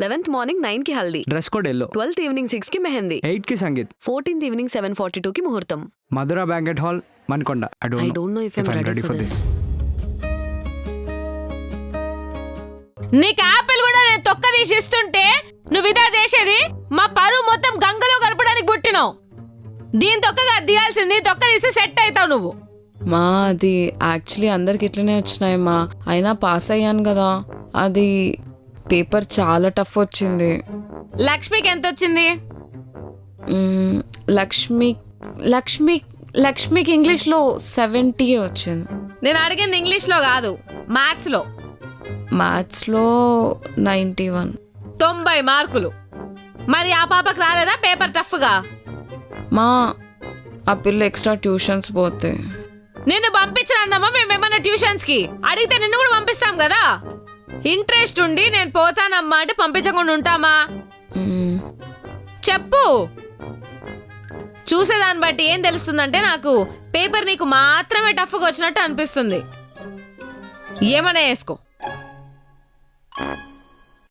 11th morning 9 కి haldi, dress code yellow, 12th evening 6 కి మెహందీ, 8 కి సంగీత్, 14th ఈవినింగ్ 7:42 కి ముహూర్తం. Madhura banquet hall, Manikonda. I don't know if I'm ready for this. నీకు apple కూడా నేను తొక్క తీసి ఇస్తుంటే నువ్వు ఇదా చేసేది? మా పరువు మొత్తం గంగలో కలపడానికి పుట్టినావు. దీని తొక్కగా దిగాల్సింది, తొక్క తీస్తే సెట్ అవుతావు నువ్వు. మా అది యాక్చువల్లీ అందరికి ఇట్లనే వచ్చినాయి మా, అయినా పాస్ అయ్యాను కదా. అది పేపర్ చాలా టఫ్ వచ్చింది. లక్ష్మికి ఎంత వచ్చింది? లక్ష్మికి ఇంగ్లీష్లో 70 వచ్చింది. నేను అడిగింది ఇంగ్లీష్లో కాదు, మ్యాథ్స్లో. మ్యాథ్స్లో 91. 90 మార్కులు. మరి ఆ పాపకు రాలేదా పేపర్ టఫ్గా? మా ఆ పిల్ల ఎక్స్ట్రా ట్యూషన్స్ పోతే. నిన్ను పంపించనమ్మా మేమేమన్నా ట్యూషన్స్కి? అడిగితే నిన్ను కూడా పంపిస్తాం కదా. ఇంట్రెస్ట్ ఉండి నేను పోతానమ్మా అంటే పంపించకుండా ఉంటామా? చెప్పు. చూసేదాన్ని బట్టి ఏం తెలుస్తుందంటే నాకు పేపర్ నీకు మాత్రమే టఫ్గా వచ్చినట్టు అనిపిస్తుంది. ఏమన్నా వేసుకో.